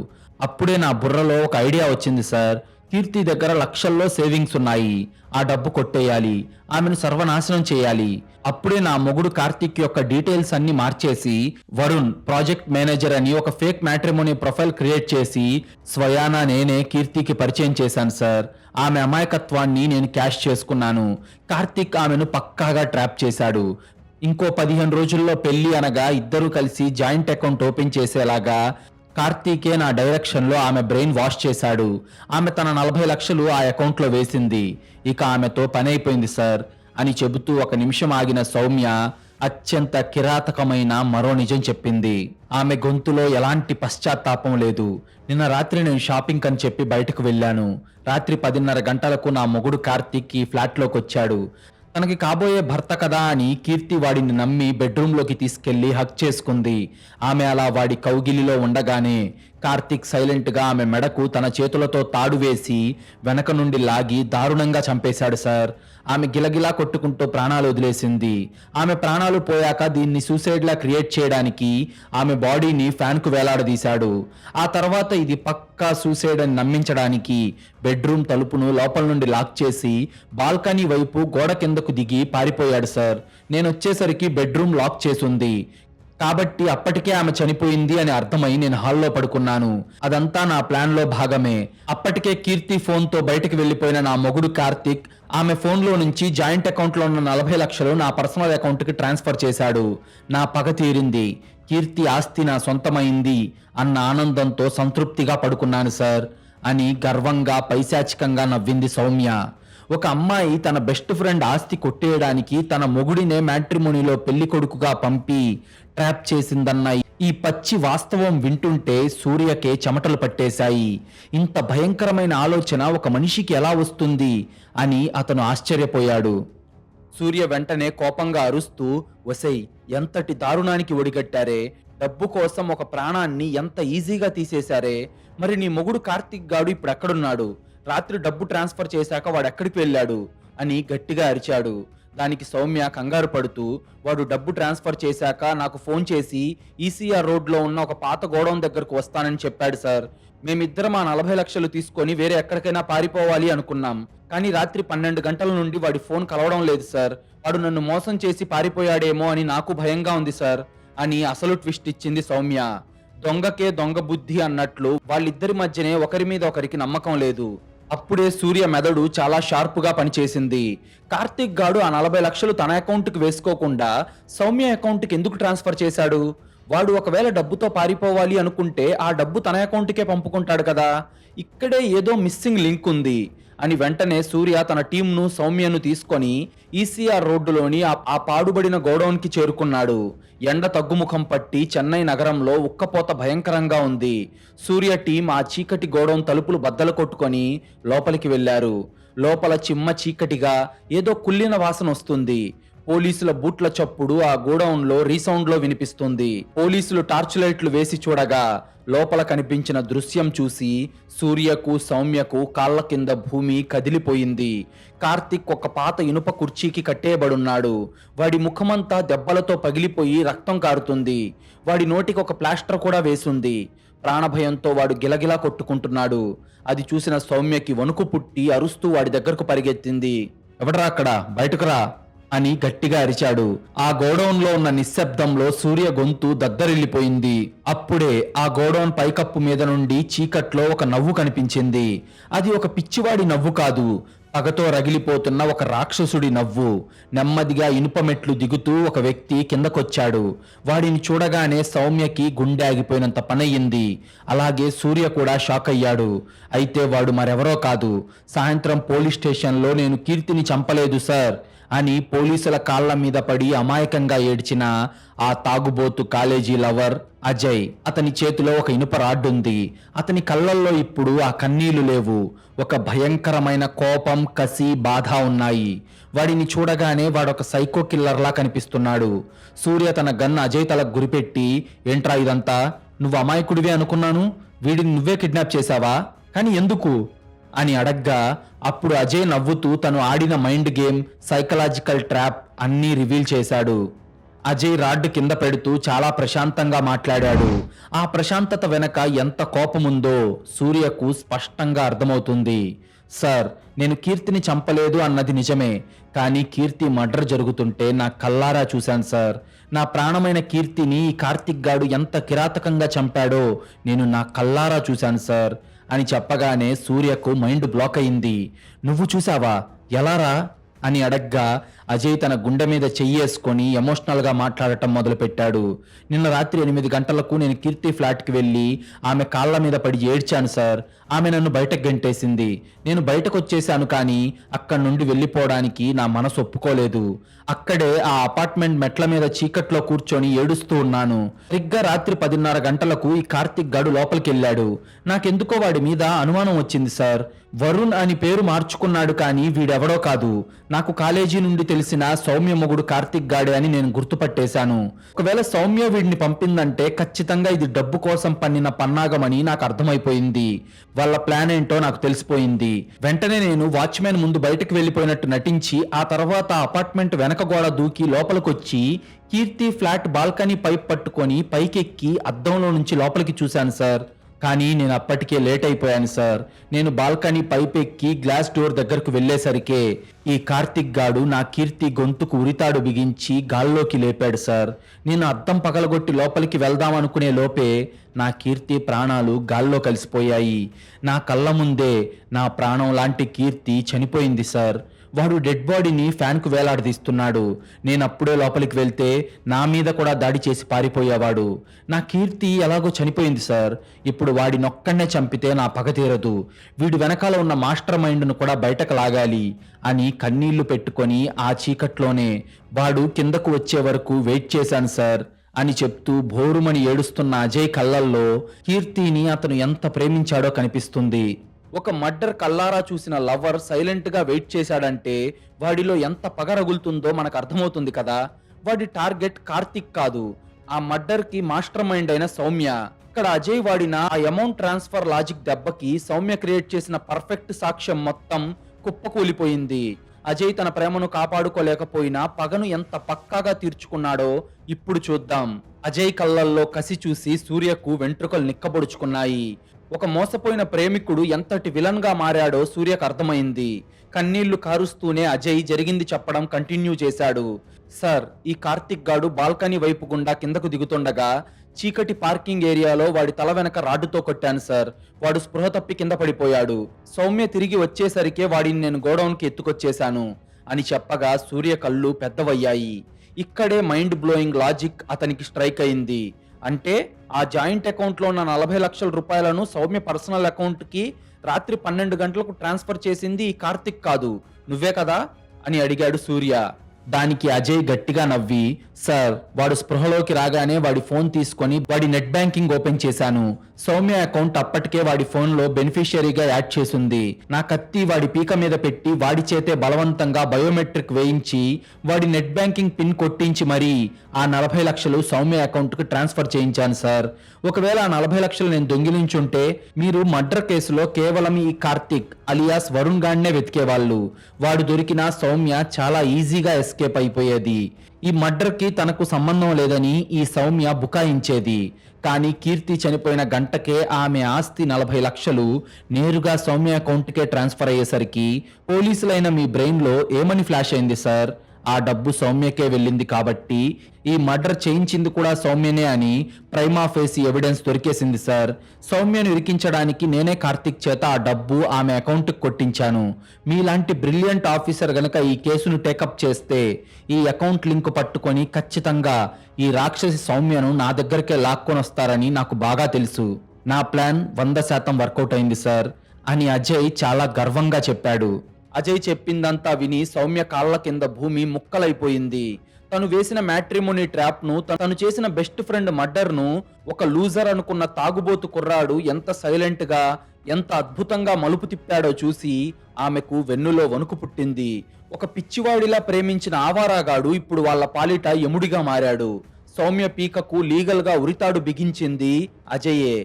అప్పుడే నా బుర్రలో ఒక ఐడియా వచ్చింది సార్. కీర్తి దగ్గర లక్షల్లో సేవింగ్స్ ఉన్నాయి. ఆ డబ్బు కొట్టేయాలి, ఆమెను సర్వనాశనం చేయాలి. అప్పుడే నా మొగుడు కార్తిక్ యొక్క డీటెయిల్స్ అన్ని మార్చేసి వరుణ్ ప్రాజెక్ట్ మేనేజర్ అని ఒక ఫేక్ మ్యాట్రిమోనీ ప్రొఫైల్ క్రియేట్ చేసి స్వయానా నేనే కీర్తికి పరిచయం చేశాను సార్. ఆమె అమాయకత్వాన్ని నేను క్యాష్ చేసుకున్నాను. కార్తిక్ ఆమెను పక్కాగా ట్రాప్ చేశాడు. ఇంకో 15 రోజుల్లో పెళ్లి అనగా ఇద్దరూ కలిసి జాయింట్ అకౌంట్ ఓపెన్ చేసేలాగా కార్తీకే నా డైరెక్షన్లో ఆమె బ్రెయిన్ వాష్ చేశాడు. ఆమె తన 40 లక్షలు ఆ అకౌంట్లో వేసింది. ఇక ఆమెతో పని అయిపోయింది సార్ అని చెబుతూ ఒక నిమిషం ఆగిన సౌమ్య అత్యంత కిరాతకమైన మరో నిజం చెప్పింది. ఆమె గొంతులో ఎలాంటి పశ్చాత్తాపం లేదు. నిన్న రాత్రి నేను షాపింగ్ అని చెప్పి బయటకు వెళ్ళాను. రాత్రి 10:30 గంటలకు నా మొగుడు కార్తీక్ ఈ ఫ్లాట్లోకి వచ్చాడు. తనకి కాబోయే భర్త కదా అని కీర్తి వాడిని నమ్మి బెడ్రూమ్లోకి తీసుకెళ్లి హక్ చేసుకుంది. ఆమె అలా వాడి కౌగిలిలో ఉండగానే కార్తీక్ సైలెంట్గా ఆమె మెడకు తన చేతులతో తాడు వేసి వెనక నుండి లాగి దారుణంగా చంపేశాడు సార్. ఆమె గిలగిలా కొట్టుకుంటూ ప్రాణాలు వదిలేసింది. ఆమె ప్రాణాలు పోయాక దీన్ని సూసైడ్లా క్రియేట్ చేయడానికి ఆమె బాడీని ఫ్యాన్కు వేలాడదీశాడు. ఆ తర్వాత ఇది పక్కా సూసైడ్ అని నమ్మించడానికి బెడ్రూమ్ తలుపును లోపల నుండి లాక్ చేసి బాల్కనీ వైపు గోడ కిందకు దిగి పారిపోయాడు సార్. నేను వచ్చేసరికి బెడ్రూమ్ లాక్ చేసుంది కాబట్టి అప్పటికే ఆమె చనిపోయింది అని అర్థమై నేను హాల్లో పడుకున్నాను. అదంతా నా ప్లాన్ లో భాగమే. అప్పటికే కీర్తి ఫోన్ తో బయటకు వెళ్లిపోయిన నా మొగుడు కార్తిక్ ఆమె ఫోన్ లో నుంచి జాయింట్ అకౌంట్ లో ఉన్న 40 లక్షలు నా పర్సనల్ అకౌంట్ కి ట్రాన్స్ఫర్ చేశాడు. నా పగ తీరింది. కీర్తి ఆస్తి నా సొంతమైంది అన్న ఆనందంతో సంతృప్తిగా పడుకున్నాను సార్ అని గర్వంగా పైశాచికంగా నవ్వింది సౌమ్య. ఒక అమ్మాయి తన బెస్ట్ ఫ్రెండ్ ఆస్తి కొట్టేయడానికి తన మొగుడినే మ్యాట్రిమోనీలో పెళ్లి కొడుకుగా పంపి ట్రాప్ చేసిందన్న ఈ పచ్చి వాస్తవం వింటుంటే సూర్యకే చెమటలు పట్టేశాయి. ఇంత భయంకరమైన ఆలోచన ఒక మనిషికి ఎలా వస్తుంది అని అతను ఆశ్చర్యపోయాడు. సూర్య వెంటనే కోపంగా అరుస్తూ, ఒసై, ఎంతటి దారుణానికి ఒడిగట్టారే! డబ్బు కోసం ఒక ప్రాణాన్ని ఎంత ఈజీగా తీసేశారే! మరి నీ మొగుడు కార్తిక్ గాడు ఇప్పుడు ఎక్కడున్నాడు? రాత్రి డబ్బు ట్రాన్స్ఫర్ చేశాక వాడు ఎక్కడికి వెళ్ళాడు అని గట్టిగా అరిచాడు. దానికి సౌమ్య కంగారు పడుతూ, వాడు డబ్బు ట్రాన్స్ఫర్ చేశాక నాకు ఫోన్ చేసి ఈసీఆర్ రోడ్లో ఉన్న ఒక పాత గోడౌన్ దగ్గరకు వస్తానని చెప్పాడు సార్. మేమిద్దరం ఆ 40 లక్షలు తీసుకొని వేరే ఎక్కడికైనా పారిపోవాలి అనుకున్నాం. కానీ రాత్రి 12 గంటల నుండి వాడి ఫోన్ కలవడం లేదు సార్. వాడు నన్ను మోసం చేసి పారిపోయాడేమో అని నాకు భయంగా ఉంది సార్ అని అసలు ట్విస్ట్ ఇచ్చింది సౌమ్య. దొంగకే దొంగ బుద్ధి అన్నట్లు వాళ్ళిద్దరి మధ్యనే ఒకరి మీద ఒకరికి నమ్మకం లేదు. అప్పుడే సూర్య మెదడు చాలా షార్ప్గా పనిచేసింది. కార్తిక్ గాడు ఆ 40 లక్షలు తన అకౌంట్కి వేసుకోకుండా సౌమ్య అకౌంట్కి ఎందుకు ట్రాన్స్ఫర్ చేశాడు? వాడు ఒకవేళ డబ్బుతో పారిపోవాలి అనుకుంటే ఆ డబ్బు తన అకౌంట్కే పంపుకుంటాడు కదా. ఇక్కడే ఏదో మిస్సింగ్ లింక్ ఉంది అని వెంటనే సూర్య తన టీంను సౌమ్యను తీసుకొని ఈసీఆర్ రోడ్డులోని ఆ పాడుబడిన గోడౌన్కి చేరుకున్నాడు. ఎండ తగ్గుముఖం పట్టి చెన్నై నగరంలో ఉక్కపోత భయంకరంగా ఉంది. సూర్య టీం ఆ చీకటి గోడౌన్ తలుపులు బద్దలు కొట్టుకొని లోపలికి వెళ్లారు. లోపల చిమ్మ చీకటిగా ఏదో కుళ్ళిన వాసన వస్తుంది. పోలీసుల బూట్ల చప్పుడు ఆ గోడౌన్లో రీసౌండ్లో వినిపిస్తుంది. పోలీసులు టార్చ్ లైట్లు వేసి చూడగా లోపల కనిపించిన దృశ్యం చూసి సూర్యకు సౌమ్యకు కాళ్ల కింద భూమి కదిలిపోయింది. కార్తిక్ ఒక పాత ఇనుప కుర్చీకి కట్టేయబడున్నాడు. వాడి ముఖమంతా దెబ్బలతో పగిలిపోయి రక్తం కారుతుంది. వాడి నోటికి ఒక ప్లాస్టర్ కూడా వేసుంది. ప్రాణభయంతో వాడు గిలగిలా కొట్టుకుంటున్నాడు. అది చూసిన సౌమ్యకి వణుకు పుట్టి అరుస్తూ వాడి దగ్గరకు పరిగెత్తింది. ఎవడరా అక్కడ, బయటకురా అని గట్టిగా అరిచాడు. ఆ గోడౌన్లో ఉన్న నిశ్శబ్దంలో సూర్య గొంతు దద్దరిల్లిపోయింది. అప్పుడే ఆ గోడౌన్ పైకప్పు మీద నుండి చీకట్లో ఒక నవ్వు కనిపించింది. అది ఒక పిచ్చివాడి నవ్వు కాదు, పగతో రగిలిపోతున్న ఒక రాక్షసుడి నవ్వు. నెమ్మదిగా ఇనుప మెట్లు దిగుతూ ఒక వ్యక్తి కిందకొచ్చాడు. వాడిని చూడగానే సౌమ్యకి గుండె ఆగిపోయినంత పనయ్యింది. అలాగే సూర్య కూడా షాక్ అయ్యాడు. అయితే వాడు మరెవరో కాదు, సాయంత్రం పోలీస్ స్టేషన్లో నేను కీర్తిని చంపలేదు సార్ అని పోలీసుల కాళ్ల మీద పడి అమాయకంగా ఏడ్చిన ఆ తాగుబోతు కాలేజీ లవర్ అజయ్. అతని చేతిలో ఒక ఇనుప రాడ్డుంది. అతని కళ్ళల్లో ఇప్పుడు ఆ కన్నీళ్లు లేవు. ఒక భయంకరమైన కోపం, కసి, బాధ ఉన్నాయి. వాడిని చూడగానే వాడొక సైకో కిల్లర్లా కనిపిస్తున్నాడు. సూర్య తన గన్ అజయ్ తలకు గురిపెట్టి, ఏంట్రా ఇదంతా, నువ్వు అమాయకుడివే అనుకున్నాను, వీడిని నువ్వే కిడ్నాప్ చేశావా, కానీ ఎందుకు అని అడగ్గా అప్పుడు అజయ్ నవ్వుతూ తను ఆడిన మైండ్ గేమ్, సైకలాజికల్ ట్రాప్ అన్నీ రివీల్ చేశాడు. అజయ్ రాడ్డు కింద పెడుతూ చాలా ప్రశాంతంగా మాట్లాడాడు. ఆ ప్రశాంతత వెనక ఎంత కోపముందో సూర్యకు స్పష్టంగా అర్థమవుతుంది. సార్, నేను కీర్తిని చంపలేదు అన్నది నిజమే, కానీ కీర్తి మర్డర్ జరుగుతుంటే నా కల్లారా చూశాను సార్. నా ప్రాణమైన కీర్తిని ఈ కార్తిక్ గాడు ఎంత కిరాతకంగా చంపాడో నేను నా కల్లారా చూశాను సార్ అని చెప్పగానే సూర్యకు మైండ్ బ్లాక్ అయింది. నువ్వు చూసావా, ఎలారా అని అడగ్గా అజయ్ తన గుండె మీద చెయ్యేసుకొని ఎమోషనల్గా మాట్లాడటం మొదలుపెట్టాడు. నిన్న రాత్రి 8 గంటలకు నేను కీర్తి ఫ్లాట్కి వెళ్ళి ఆమె కాళ్ళ మీద పడి ఏడ్చాను సార్. ఆమె నన్ను బయటకు గెంటేసింది. నేను బయటకు వచ్చేసాను, కానీ అక్కడి నుండి వెళ్ళిపోవడానికి నా మనసు ఒప్పుకోలేదు. అక్కడే ఆ అపార్ట్మెంట్ మెట్ల మీద చీకట్లో కూర్చొని ఏడుస్తూ ఉన్నాను. సరిగ్గా రాత్రి 10:30 గంటలకు ఈ కార్తిక్ గాడు లోపలికి వెళ్ళాడు. నాకెందుకో వాడి మీద అనుమానం వచ్చింది సార్. వరుణ్ అని పేరు మార్చుకున్నాడు, కానీ వీడెవడో కాదు. నాకు కాలేజీ నుండి తెలిసిన సౌమ్య మొగుడు కార్తిక్ గాడే అని నేను గుర్తుపట్టేశాను. ఒకవేళ సౌమ్య వీడిని పంపిందంటే ఖచ్చితంగా ఇది డబ్బు కోసం పన్నిన పన్నాగమని నాకు అర్థమైపోయింది. వాళ్ళ ప్లాన్ ఏంటో నాకు తెలిసిపోయింది. వెంటనే నేను వాచ్మెన్ ముందు బయటకు వెళ్ళిపోయినట్టు నటించి ఆ తర్వాత అపార్ట్మెంట్ వెనక గోడ దూకి లోపలికొచ్చి కీర్తి ఫ్లాట్ బాల్కనీ పైప్ పట్టుకొని పైకెక్కి అద్దంలో నుంచి లోపలికి చూశాను సార్. కానీ నేను అప్పటికే లేట్ అయిపోయాను సార్. నేను బాల్కనీ పైపెక్కి గ్లాస్ డోర్ దగ్గరకు వెళ్ళేసరికే ఈ కార్తిక్ గాడు నా కీర్తి గొంతుకు ఉరితాడు బిగించి గాల్లోకి లేపాడు సార్. నేను అద్దం పగలగొట్టి లోపలికి వెళ్దామనుకునే లోపే నా కీర్తి ప్రాణాలు గాల్లో కలిసిపోయాయి. నా కళ్ళ ముందే నా ప్రాణం లాంటి కీర్తి చనిపోయింది సార్. వాడు డెడ్ బాడీని ఫ్యాన్కు వేలాడదీస్తున్నాడు. నేను అప్పుడే లోపలికి వెళ్తే నా మీద కూడా దాడి చేసి పారిపోయేవాడు. నా కీర్తి ఎలాగో చనిపోయింది సార్. ఇప్పుడు వాడినొక్కడనే చంపితే నా పగ తీరదు. వీడు వెనకాల ఉన్న మాస్టర్ మైండ్ను కూడా బయటకు లాగాలి అని కన్నీళ్లు పెట్టుకొని ఆ చీకట్లోనే వాడు కిందకు వచ్చే వరకు వెయిట్ చేశాను సార్ అని చెప్తూ భోరుమని ఏడుస్తున్న అజయ్ కళ్ళల్లో కీర్తిని అతను ఎంత ప్రేమించాడో కనిపిస్తుంది. ఒక మర్డర్ కల్లారా చూసిన లవర్ సైలెంట్ గా వెయిట్ చేశాడంటే వాడిలో ఎంత పగ రగులుతుందో మనకు అర్థమవుతుంది కదా. వాడి టార్గెట్ కార్తిక్ కాదు, ఆ మర్డర్ కి మాస్టర్ మైండ్ అయిన సౌమ్య. ఇక్కడ అజయ్ వాడిన ఆ అమౌంట్ ట్రాన్స్ఫర్ లాజిక్ దెబ్బకి సౌమ్య క్రియేట్ చేసిన పర్ఫెక్ట్ సాక్ష్యం మొత్తం కుప్పకూలిపోయింది. అజయ్ తన ప్రేమను కాపాడుకోలేకపోయినా పగను ఎంత పక్కాగా తీర్చుకున్నాడో ఇప్పుడు చూద్దాం. అజయ్ కళ్ళల్లో కసి చూసి సూర్యకు వెంట్రుకలు నిక్కబొడుచుకున్నాయి. ఒక మోసపోయిన ప్రేమికుడు ఎంతటి విలన్ గా మారాడో సూర్యకు అర్థమైంది. కన్నీళ్లు కారుస్తూనే అజయ్ జరిగింది చెప్పడం కంటిన్యూ చేశాడు. సార్, ఈ కార్తిక్ గాడు బాల్కనీ వైపు గుండా కిందకు దిగుతుండగా చీకటి పార్కింగ్ ఏరియాలో వాడి తల వెనక రాడ్డుతో కొట్టాను సార్. వాడు స్పృహ తప్పి కింద పడిపోయాడు. సౌమ్య తిరిగి వచ్చేసరికే వాడిని నేను గోడౌన్కి ఎత్తుకొచ్చేశాను అని చెప్పగా సూర్య కళ్ళు పెద్దవయ్యాయి. ఇక్కడే మైండ్ బ్లోయింగ్ లాజిక్ అతనికి స్ట్రైక్ అయింది. అంటే ఆ జాయింట్ అకౌంట్లో ఉన్న 40 లక్షల రూపాయలను సౌమ్య పర్సనల్ అకౌంట్కి రాత్రి 12 గంటలకు ట్రాన్స్ఫర్ చేసింది ఈ కార్తిక్ కాదు, నువ్వే కదా అని అడిగాడు సూర్య. దానికి అజయ్ గట్టిగా నవ్వి, సార్ వాడు స్పృహలోకి రాగానే వాడి ఫోన్ తీసుకొని వాడి నెట్ బ్యాంకింగ్ ఓపెన్ చేశాను. సౌమ్య అకౌంట్ అప్పటికే వాడి ఫోన్లో బెనిఫిషియరీగా యాడ్ చేసుంది. నా కత్తి వాడి పీక మీద పెట్టి వాడి చేతే బలవంతంగా బయోమెట్రిక్ వేయించి వాడి నెట్ బ్యాంకింగ్ పిన్ కొట్టించి మరీ ఆ 40 లక్షలు సౌమ్య అకౌంట్కి ట్రాన్స్ఫర్ చేయించాను సార్. ఒకవేళ ఆ 40 లక్షలు నేను దొంగిలించుంటే మీరు మర్డర్ కేసులో కేవలం ఈ కార్తిక్ అలియాస్ వరుణ్ గాడ్నే వెతికేవాళ్ళు. వాడు దొరికినా సౌమ్య చాలా ఈజీగా ఎస్కేప్ అయిపోయేది. ఈ మర్డర్కి తనకు సంబంధం లేదని ఈ సౌమ్య బుకాయించేది. కానీ కీర్తి చనిపోయిన గంటకే ఆమె ఆస్తి 40 లక్షలు నేరుగా సౌమ్య అకౌంట్కే ట్రాన్స్ఫర్ అయ్యేసరికి పోలీసులైన మీ బ్రెయిన్లో ఏమని ఫ్లాష్ అయింది సార్? ఆ డబ్బు సౌమ్యకే వెళ్ళింది కాబట్టి ఈ మర్డర్ చేయించింది కూడా సౌమ్యనే అని ప్రైమా ఫేసి ఎవిడెన్స్ దొరికేసింది సార్. సౌమ్యను ఇరికించడానికి నేనే కార్తిక్ చేత ఆ డబ్బు ఆమె అకౌంట్కి కొట్టించాను. మీలాంటి బ్రిలియంట్ ఆఫీసర్ గనక ఈ కేసును టేకప్ చేస్తే ఈ అకౌంట్ లింక్ పట్టుకొని ఖచ్చితంగా ఈ రాక్షసి సౌమ్యను నా దగ్గరికే లాక్కొని వస్తారని నాకు బాగా తెలుసు. నా ప్లాన్ 100% వర్కౌట్ అయింది సార్ అని అజయ్ చాలా గర్వంగా చెప్పాడు. అజయ్ చెప్పిందంతా విని సౌమ్య కాళ్ల కింద భూమి ముక్కలైపోయింది. తను వేసిన మ్యాట్రిమోనీ ట్రాప్ ను, తను చేసిన బెస్ట్ ఫ్రెండ్ మర్డర్ ను ఒక లూజర్ అనుకున్న తాగుబోతు కుర్రాడు ఎంత సైలెంట్ గా, ఎంత అద్భుతంగా మలుపు తిప్పాడో చూసి ఆమెకు వెన్నులో వణుకు పుట్టింది. ఒక పిచ్చివాడిలా ప్రేమించిన ఆవారాగాడు ఇప్పుడు వాళ్ళ పాలిట యముడిగా మారాడు. సౌమ్య పీకకు లీగల్ గా ఉరితాడు బిగించింది అజయే.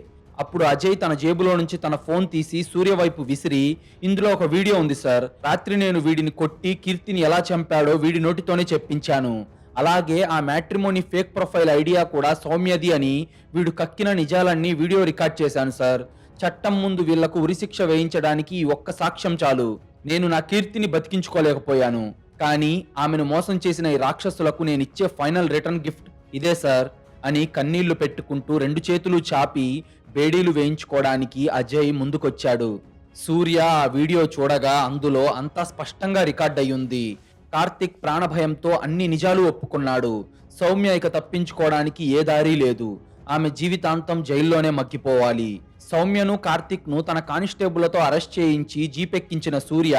అప్పుడు అజయ్ తన జేబులో నుంచి తన ఫోన్ తీసి సూర్య వైపు విసిరి, ఇందులో ఒక వీడియో ఉంది సార్. రాత్రి నేను వీడిని కొట్టి కీర్తిని ఎలా చంపాడో వీడి నోటితోనే చెప్పించాను. అలాగే ఆ మ్యాట్రిమోనీ ఫేక్ ప్రొఫైల్ ఐడియా కూడా సౌమ్యది అని వీడు కక్కిన నిజాలన్నీ వీడియో రికార్డ్ చేశాను సార్. చట్టం ముందు వీళ్లకు ఉరిశిక్ష వేయించడానికి ఈ ఒక్క సాక్ష్యం చాలు. నేను నా కీర్తిని బతికించుకోలేకపోయాను, కానీ ఆమెను మోసం చేసిన ఈ రాక్షసులకు నేనిచ్చే ఫైనల్ రిటర్న్ గిఫ్ట్ ఇదే సార్ అని కన్నీళ్లు పెట్టుకుంటూ 2 చేతులు చాపి బేడీలు వేయించుకోవడానికి అజయ్ ముందుకొచ్చాడు. సూర్య ఆ వీడియో చూడగా అందులో అంతా స్పష్టంగా రికార్డ్ అయ్యింది. కార్తిక్ ప్రాణభయంతో అన్ని నిజాలు ఒప్పుకున్నాడు. సౌమ్య ఇక తప్పించుకోవడానికి ఏ దారి లేదు. ఆమె జీవితాంతం జైల్లోనే మగ్గిపోవాలి. సౌమ్యను కార్తిక్ ను తన కానిస్టేబుల్తో అరెస్ట్ చేయించి జీపెక్కించిన సూర్య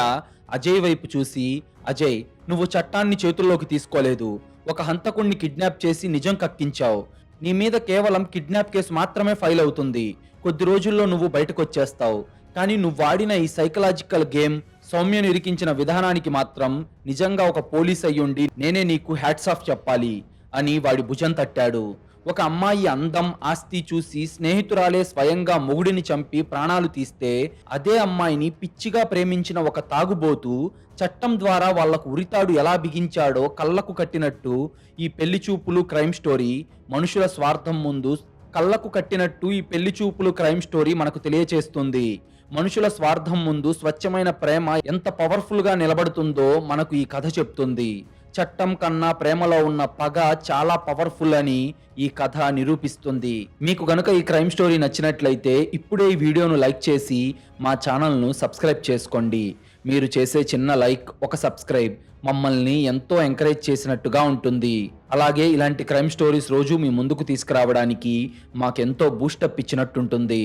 అజయ్ వైపు చూసి, అజయ్, నువ్వు చట్టాన్ని చేతుల్లోకి తీసుకోలేదు. ఒక హంతకుణ్ణి కిడ్నాప్ చేసి నిజం కక్కించావు. నీ మీద కేవలం కిడ్నాప్ కేసు మాత్రమే ఫైల్ అవుతుంది. కొద్ది రోజుల్లో నువ్వు బయటకు వచ్చేస్తావు. కానీ నువ్వు ఆడిన ఈ సైకలాజికల్ గేమ్, సౌమ్యను ఇరికించిన విధానానికి మాత్రం నిజంగా ఒక పోలీస్ అయ్యుండి నేనే నీకు హ్యాట్స్ ఆఫ్ చెప్పాలి అని వాడి భుజం తట్టాడు. ఒక అమ్మాయి అందం, ఆస్తి చూసి స్నేహితురాలే స్వయంగా మొగుడిని చంపి ప్రాణాలు తీస్తే, అదే అమ్మాయిని పిచ్చిగా ప్రేమించిన ఒక తాగుబోతు చట్టం ద్వారా వాళ్లకు ఉరితాడు ఎలా బిగించాడో కళ్ళకు కట్టినట్టు ఈ పెళ్లి చూపులు క్రైమ్ స్టోరీ మనుషుల స్వార్థం ముందు కళ్ళకు కట్టినట్టు ఈ పెళ్లి చూపులు క్రైమ్ స్టోరీ మనకు తెలియచేస్తుంది. మనుషుల స్వార్థం ముందు స్వచ్ఛమైన ప్రేమ ఎంత పవర్ఫుల్ గా నిలబడుతుందో మనకు ఈ కథ చెప్తుంది. చట్టం కన్నా ప్రేమలో ఉన్న పగ చాలా పవర్ఫుల్ అని ఈ కథ నిరూపిస్తుంది. మీకు గనుక ఈ క్రైమ్ స్టోరీ నచ్చినట్లయితే ఇప్పుడే ఈ వీడియోను లైక్ చేసి మా ఛానల్ను సబ్స్క్రైబ్ చేసుకోండి. మీరు చేసే చిన్న లైక్, ఒక సబ్స్క్రైబ్ మమ్మల్ని ఎంతో ఎంకరేజ్ చేసినట్టుగా ఉంటుంది. అలాగే ఇలాంటి క్రైమ్ స్టోరీస్ రోజు మీ ముందుకు తీసుకురావడానికి మాకెంతో బూస్టప్ ఇచ్చినట్టుంటుంది.